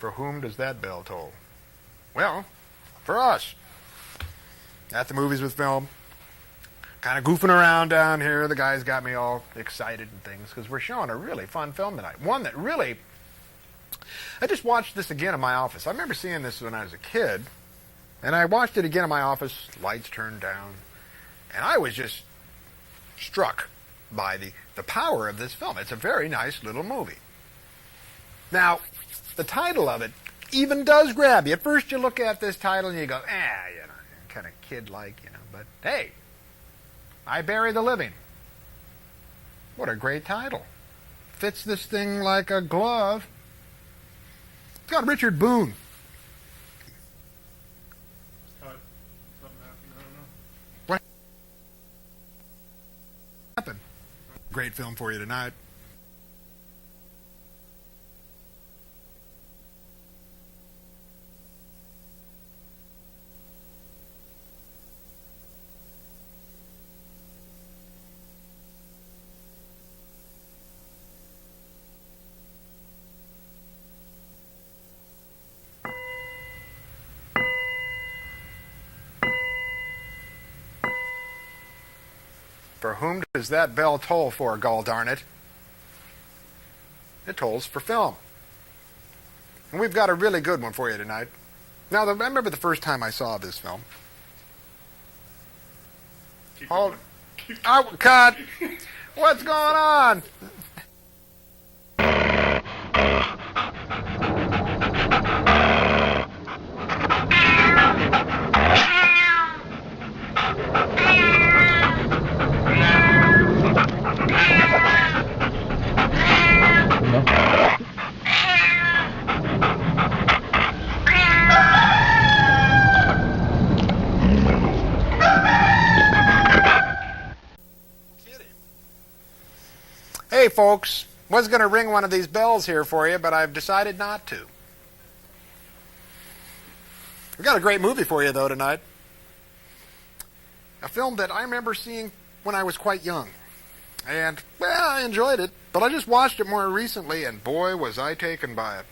For whom does that bell toll? Well, for us. At the Movies with Film. Kind of goofing around down here. The guys got me all excited and things because we're showing a really fun film tonight. One that really... I just watched this again in my office. I remember seeing this when I was a kid, and I watched it again in my office, lights turned down, and I was just struck by the power of this film. It's a very nice little movie. Now, the title of it even does grab you. At first you look at this title and you go, kind of kid-like, but hey, I Bury the Living. What a great title. Fits this thing like a glove. It's got Richard Boone. What happened? Great film for you tonight. For whom does that bell toll for, gall darn it? It tolls for film. And we've got a really good one for you tonight. Now, I remember the first time I saw this film. Hold. Oh, cut. What's going on? Hey folks, was going to ring one of these bells here for you, but I've decided not to. We've got a great movie for you though tonight. A film that I remember seeing when I was quite young. And, well, I enjoyed it, but I just watched it more recently, and boy, was I taken by it.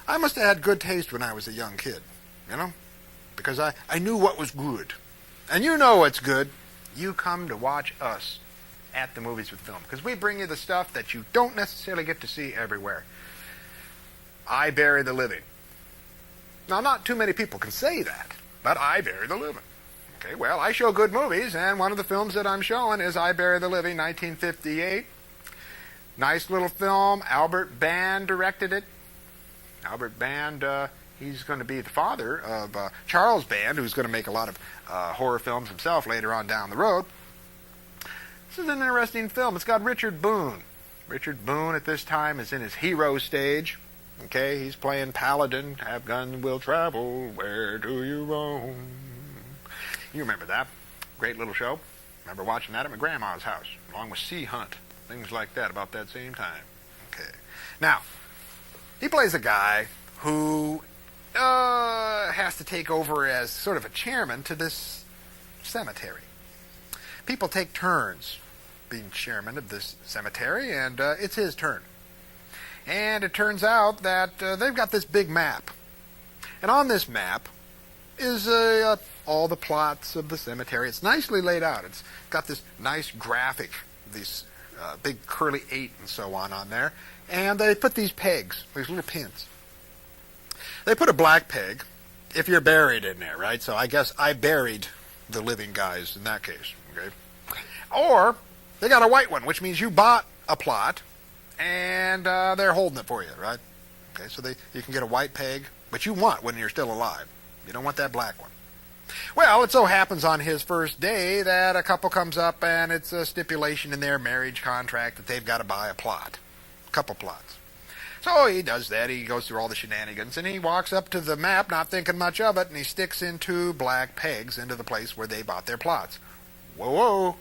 I must have had good taste when I was a young kid, because I knew what was good. And you know what's good. You come to watch us at the Movies with Film, because we bring you the stuff that you don't necessarily get to see everywhere. I Bury the Living. Now, not too many people can say that, but I Bury the Living. Okay, well, I show good movies, and one of the films that I'm showing is I Bury the Living, 1958. Nice little film. Albert Band directed it. Albert Band, he's going to be the father of Charles Band, who's going to make a lot of horror films himself later on down the road. This is an interesting film. It's got Richard Boone. Richard Boone at this time is in his hero stage. Okay, he's playing Paladin. Have guns, will travel. Where do you roam? You remember that. Great little show. Remember watching that at my grandma's house, along with Sea Hunt. Things like that about that same time. Okay. Now, he plays a guy who has to take over as sort of a chairman to this cemetery. People take turns being chairman of this cemetery, and it's his turn. And it turns out that they've got this big map. And on this map is all the plots of the cemetery. It's nicely laid out. It's got this nice graphic, these big curly 8 and so on there. And they put these pegs, these little pins. They put a black peg if you're buried in there, right? So I guess I buried the living guys in that case. Okay. Or they got a white one, which means you bought a plot and they're holding it for you, right? Okay, so you can get a white peg, but you want when you're still alive. You don't want that black one. Well, it so happens on his first day that a couple comes up and it's a stipulation in their marriage contract that they've got to buy a plot, a couple plots. So he does that. He goes through all the shenanigans, and he walks up to the map, not thinking much of it, and he sticks in 2 black pegs into the place where they bought their plots. Whoa, whoa.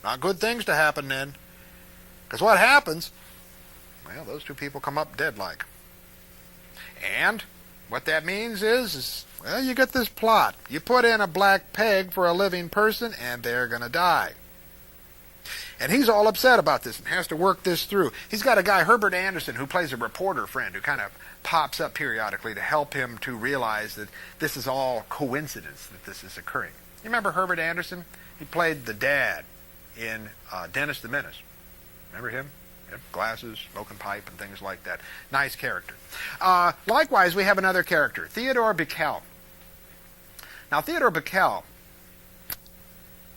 Not good things to happen then. Because what happens, well, those 2 people come up dead like. And what that means is, well, you get this plot. You put in a black peg for a living person, and they're going to die. And he's all upset about this and has to work this through. He's got a guy, Herbert Anderson, who plays a reporter friend who kind of pops up periodically to help him to realize that this is all coincidence that this is occurring. You remember Herbert Anderson? He played the dad in Dennis the Menace. Remember him? Glasses, smoking pipe, and things like that. Nice character. Likewise, we have another character, Theodore Bikel. Now, Theodore Bikel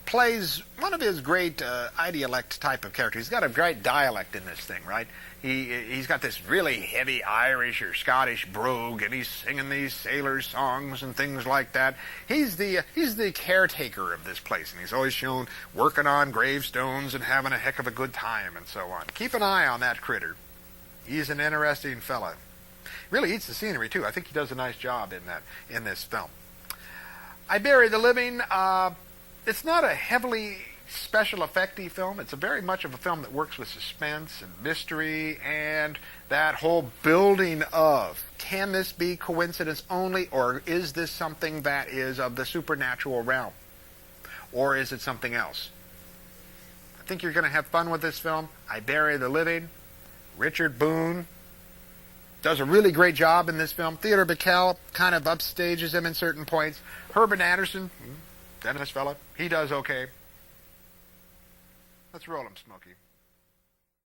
plays one of his great idiolect type of characters. He's got a great dialect in this thing, right? He's got this really heavy Irish or Scottish brogue, and he's singing these sailor songs and things like that. He's the caretaker of this place, and he's always shown working on gravestones and having a heck of a good time and so on. Keep an eye on that critter. He's an interesting fella. Really eats the scenery too. I think he does a nice job in this film. I Bury the Living. It's not a heavily special effecty film. It's a very much of a film that works with suspense and mystery and that whole building of, can this be coincidence only, or is this something that is of the supernatural realm? Or is it something else? I think you're going to have fun with this film. I Bury the Living. Richard Boone does a really great job in this film. Theodore Bikel kind of upstages him in certain points. Herbert Anderson, Dennis fella, he does okay. Let's roll him, Smokey.